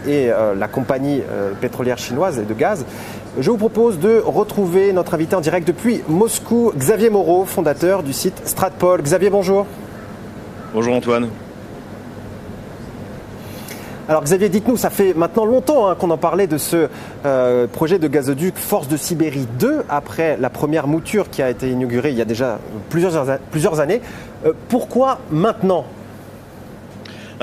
et la compagnie pétrolière chinoise et de gaz. Je vous propose de retrouver notre invité en direct depuis Moscou, Xavier Moreau, fondateur du site Stratpol. Xavier, bonjour. Bonjour Antoine. Alors Xavier, dites-nous, ça fait maintenant longtemps qu'on en parlait de ce projet de gazoduc Force de Sibérie 2, après la première mouture qui a été inaugurée il y a déjà plusieurs années. Pourquoi maintenant ?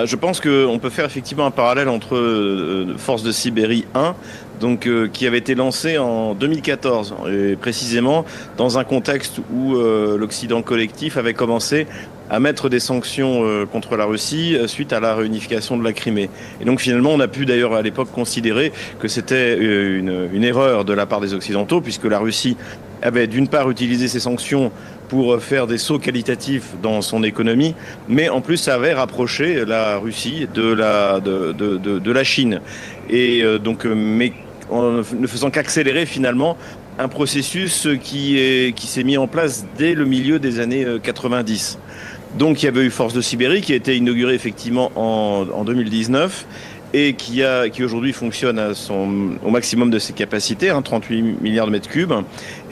Je pense qu'on peut faire effectivement un parallèle entre Force de Sibérie 1, donc, qui avait été lancé en 2014, et précisément dans un contexte où l'Occident collectif avait commencé à mettre des sanctions contre la Russie suite à la réunification de la Crimée. Et donc finalement, on a pu d'ailleurs à l'époque considérer que c'était une erreur de la part des Occidentaux, puisque la Russie avait d'une part utilisé ces sanctions pour faire des sauts qualitatifs dans son économie, mais en plus ça avait rapproché la Russie de la Chine. Et mais en ne faisant qu'accélérer finalement un processus qui s'est mis en place dès le milieu des années 90. Donc il y avait eu Force de Sibérie qui a été inaugurée effectivement en 2019 et qui aujourd'hui fonctionne au maximum de ses capacités, 38 milliards de mètres cubes.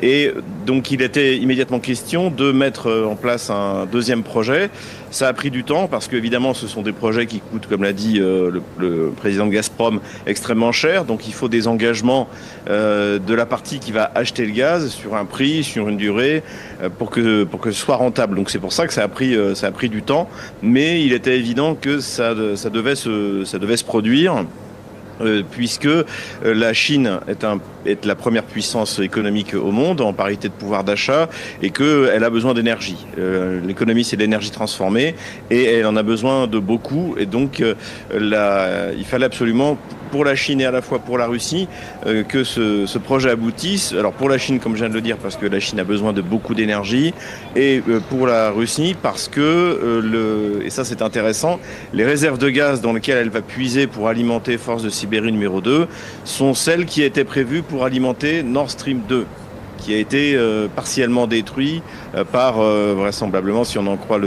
Et donc il était immédiatement question de mettre en place un deuxième projet. Ça a pris du temps parce qu'évidemment ce sont des projets qui coûtent, comme l'a dit le président de Gazprom, extrêmement cher. Donc il faut des engagements de la partie qui va acheter le gaz sur un prix, sur une durée, pour que ce soit rentable. Donc c'est pour ça que ça a pris du temps, mais il était évident que ça devait se produire. Puisque la Chine est la première puissance économique au monde en parité de pouvoir d'achat et qu'elle a besoin d'énergie. L'économie, c'est de l'énergie transformée et elle en a besoin de beaucoup. Et donc, il fallait absolument, pour la Chine et à la fois pour la Russie, que ce projet aboutisse. Alors pour la Chine, comme je viens de le dire, parce que la Chine a besoin de beaucoup d'énergie, et pour la Russie, parce que, et ça c'est intéressant, les réserves de gaz dans lesquelles elle va puiser pour alimenter Force de Sibérie numéro 2 sont celles qui étaient prévues pour alimenter Nord Stream 2, qui a été partiellement détruit par, vraisemblablement, si on en croit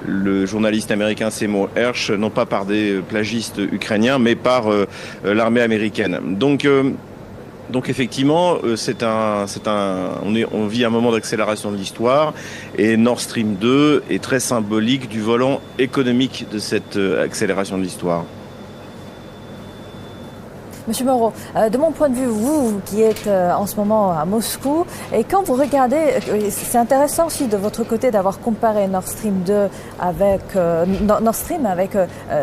le journaliste américain Seymour Hersh, non pas par des plagistes ukrainiens, mais par l'armée américaine. Donc effectivement, on vit un moment d'accélération de l'histoire et Nord Stream 2 est très symbolique du volant économique de cette accélération de l'histoire. Monsieur Moreau, de mon point de vue, vous qui êtes en ce moment à Moscou, et quand vous regardez, c'est intéressant aussi de votre côté d'avoir comparé Nord Stream 2 avec Nord Stream avec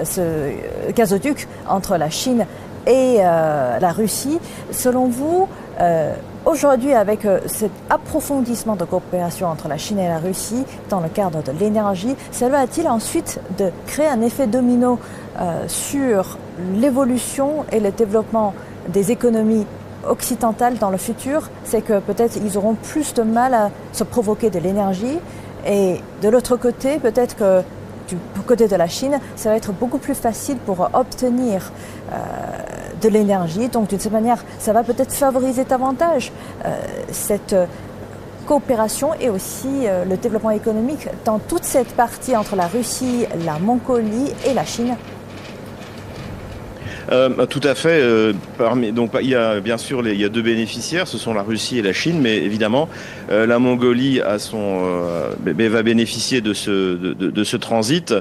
ce gazoduc entre la Chine et la Russie. Selon vous, aujourd'hui, avec cet approfondissement de coopération entre la Chine et la Russie dans le cadre de l'énergie, cela va-t-il ensuite de créer un effet domino sur l'évolution et le développement des économies occidentales dans le futur? C'est que peut-être ils auront plus de mal à se provoquer de l'énergie, et de l'autre côté, peut-être que du côté de la Chine, ça va être beaucoup plus facile pour obtenir de l'énergie. Donc d'une certaine manière, ça va peut-être favoriser davantage cette coopération et aussi le développement économique dans toute cette partie entre la Russie, la Mongolie et la Chine. Tout à fait. Donc il y a bien sûr il y a deux bénéficiaires, ce sont la Russie et la Chine, mais évidemment la Mongolie va bénéficier de ce transit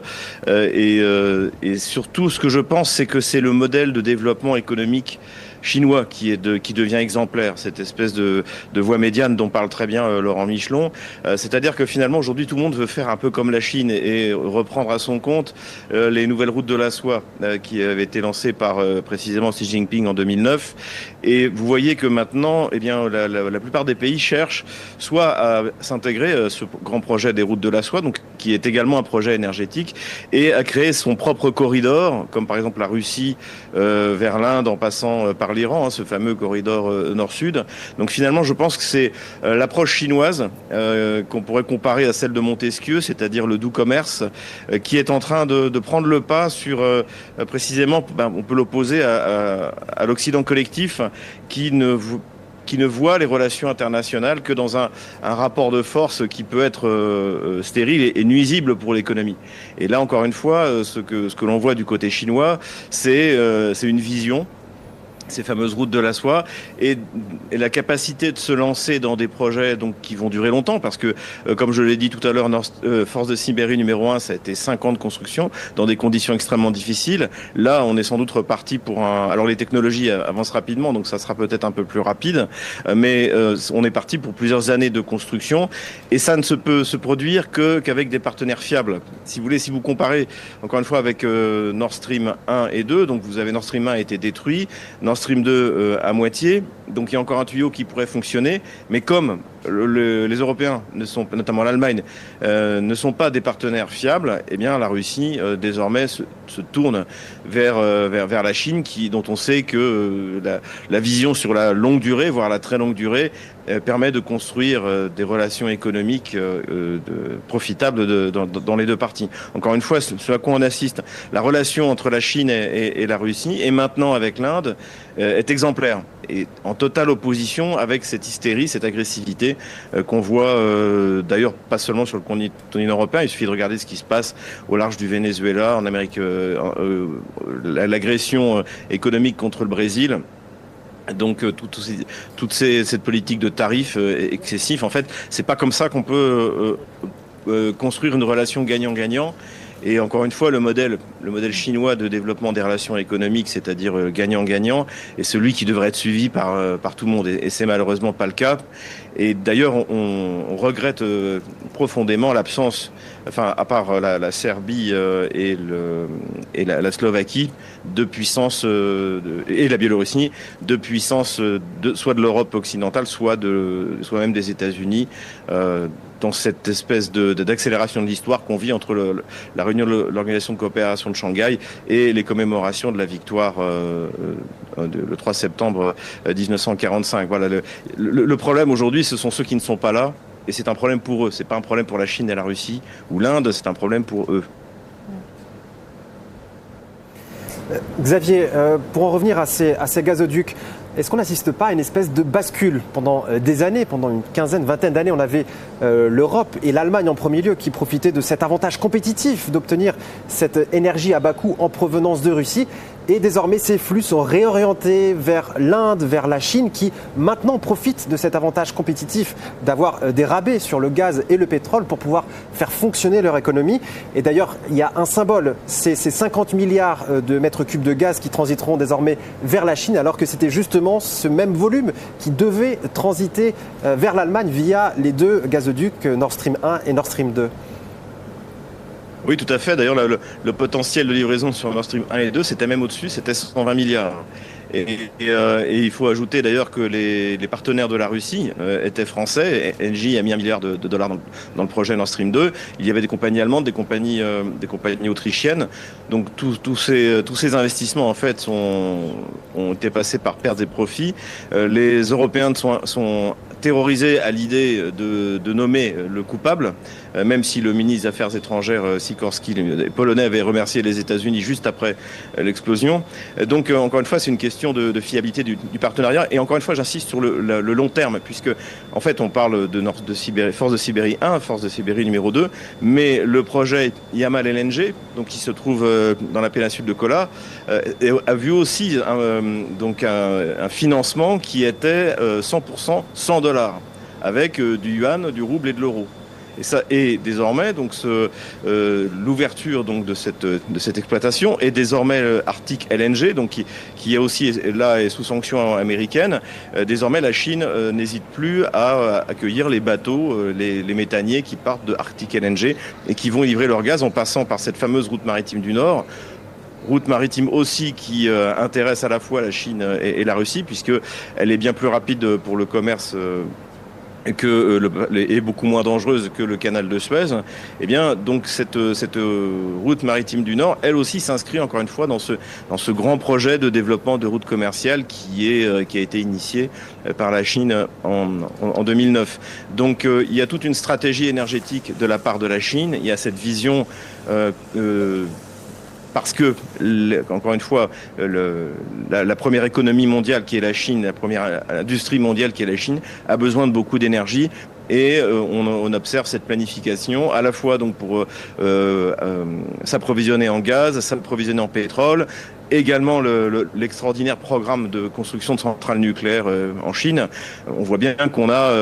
et surtout ce que je pense, c'est que c'est le modèle de développement économique chinois qui devient exemplaire, cette espèce de voie médiane dont parle très bien Laurent Michelon. C'est-à-dire que finalement aujourd'hui tout le monde veut faire un peu comme la Chine et reprendre à son compte les nouvelles routes de la soie qui avaient été lancées par précisément Xi Jinping en 2009. Et vous voyez que maintenant, eh bien, la plupart des pays cherchent soit à s'intégrer à ce grand projet des routes de la soie, donc qui est également un projet énergétique, et à créer son propre corridor, comme par exemple la Russie vers l'Inde en passant par l'Iran, ce fameux corridor nord-sud. Donc finalement, je pense que c'est l'approche chinoise qu'on pourrait comparer à celle de Montesquieu, c'est-à-dire le doux commerce, qui est en train de prendre le pas sur on peut l'opposer à l'Occident collectif qui qui ne voit les relations internationales que dans un rapport de force qui peut être stérile et nuisible pour l'économie. Et là, encore une fois, ce que l'on voit du côté chinois, c'est une vision, ces fameuses routes de la soie, et la capacité de se lancer dans des projets donc qui vont durer longtemps, parce que, comme je l'ai dit tout à l'heure, Force de Sibérie numéro 1, ça a été 5 ans de construction, dans des conditions extrêmement difficiles. Là, on est sans doute reparti pour alors les technologies avancent rapidement, donc ça sera peut-être un peu plus rapide, mais on est parti pour plusieurs années de construction, et ça ne se peut se produire qu'avec des partenaires fiables. Si vous voulez, si vous comparez, encore une fois, avec Nord Stream 1 et 2, donc vous avez Nord Stream 1 a été détruit, Nord Stream 2 à moitié, donc il y a encore un tuyau qui pourrait fonctionner, mais comme les Européens, notamment l'Allemagne, ne sont pas des partenaires fiables, eh bien la Russie désormais se tourne vers la Chine, dont on sait que la vision sur la longue durée, voire la très longue durée, permet de construire des relations économiques profitables dans les deux parties. Encore une fois, ce à quoi on assiste, la relation entre la Chine et la Russie, et maintenant avec l'Inde, est exemplaire et en totale opposition avec cette hystérie, cette agressivité qu'on voit d'ailleurs pas seulement sur le continent européen. Il suffit de regarder ce qui se passe au large du Venezuela, en Amérique, l'agression économique contre le Brésil. Donc cette politique de tarifs excessifs, en fait, c'est pas comme ça qu'on peut construire une relation gagnant-gagnant. Et encore une fois, le modèle chinois de développement des relations économiques, c'est-à-dire gagnant-gagnant, est celui qui devrait être suivi par tout le monde. Et c'est malheureusement pas le cas. Et d'ailleurs, on regrette profondément l'absence, enfin, à part la Serbie et la Slovaquie, de puissance, et la Biélorussie, de puissance soit de l'Europe occidentale, soit même des États-Unis, dans cette espèce d'accélération de l'histoire qu'on vit entre la réunion de l'Organisation de coopération de Shanghai et les commémorations de la victoire le 3 septembre 1945. Voilà, le problème aujourd'hui, ce sont ceux qui ne sont pas là, et c'est un problème pour eux. C'est pas un problème pour la Chine et la Russie ou l'Inde, c'est un problème pour eux. Xavier, pour en revenir à ces gazoducs, est-ce qu'on n'assiste pas à une espèce de bascule pendant des années, pendant une quinzaine, vingtaine d'années? On avait l'Europe et l'Allemagne en premier lieu qui profitaient de cet avantage compétitif d'obtenir cette énergie à bas coût en provenance de Russie. Et désormais, ces flux sont réorientés vers l'Inde, vers la Chine, qui maintenant profitent de cet avantage compétitif d'avoir des rabais sur le gaz et le pétrole pour pouvoir faire fonctionner leur économie. Et d'ailleurs, il y a un symbole, c'est ces 50 milliards de mètres cubes de gaz qui transiteront désormais vers la Chine, alors que c'était justement ce même volume qui devait transiter vers l'Allemagne via les deux gazoducs Nord Stream 1 et Nord Stream 2. Oui, tout à fait. D'ailleurs, le potentiel de livraison sur Nord Stream 1 et 2, c'était même au-dessus, c'était 120 milliards. Et il faut ajouter d'ailleurs que les partenaires de la Russie étaient français. Engie a mis $1 milliard dans le projet Nord Stream 2. Il y avait des compagnies allemandes, des compagnies autrichiennes. Donc tous ces investissements en fait ont été passés par pertes et profits. Les Européens sont terrorisés à l'idée de nommer le coupable, même si le ministre des Affaires étrangères Sikorski, polonais, avait remercié les États-Unis juste après l'explosion. Donc encore une fois, c'est une question de fiabilité du partenariat. Et encore une fois, j'insiste sur le long terme, puisque en fait, on parle de Force de Sibérie 1, Force de Sibérie numéro 2, mais le projet Yamal LNG, donc qui se trouve dans la péninsule de Kola, a vu aussi un financement qui était 100% $100, avec du yuan, du rouble et de l'euro. Et désormais, donc l'ouverture donc de cette exploitation est désormais Arctic LNG, donc qui est aussi là est sous sanction américaine. Désormais, la Chine n'hésite plus à accueillir les bateaux, les méthaniers qui partent de Arctic LNG et qui vont livrer leur gaz en passant par cette fameuse route maritime du Nord. Route maritime aussi qui intéresse à la fois la Chine et la Russie, puisque elle est bien plus rapide pour le commerce est beaucoup moins dangereuse que le canal de Suez. Eh bien, donc cette route maritime du Nord, elle aussi s'inscrit encore une fois dans ce grand projet de développement de route commerciale qui a été initié par la Chine en 2009. Donc, il y a toute une stratégie énergétique de la part de la Chine. Il y a cette vision parce que, encore une fois, la première économie mondiale qui est la Chine, la première industrie mondiale qui est la Chine, a besoin de beaucoup d'énergie. Et on observe cette planification à la fois donc pour s'approvisionner en gaz, s'approvisionner en pétrole, également l'extraordinaire programme de construction de centrales nucléaires en Chine. On voit bien qu'on a,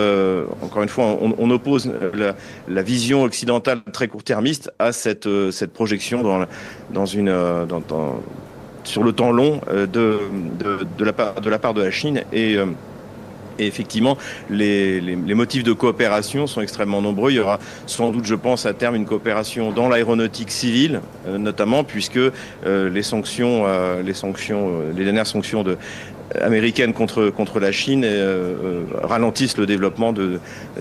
encore une fois, on oppose la vision occidentale très court-termiste à cette projection sur le temps long de la part de la Chine. Et effectivement, les motifs de coopération sont extrêmement nombreux. Il y aura sans doute, je pense, à terme une coopération dans l'aéronautique civile, notamment, puisque les dernières sanctions américaines contre la Chine ralentissent le développement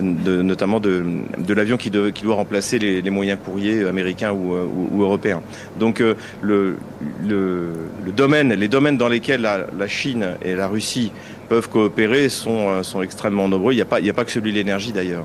notamment de l'avion qui doit remplacer les moyens courriers américains ou européens. Donc les domaines dans lesquels la Chine et la Russie peuvent coopérer sont extrêmement nombreux. Il n'y a pas que celui de l'énergie d'ailleurs.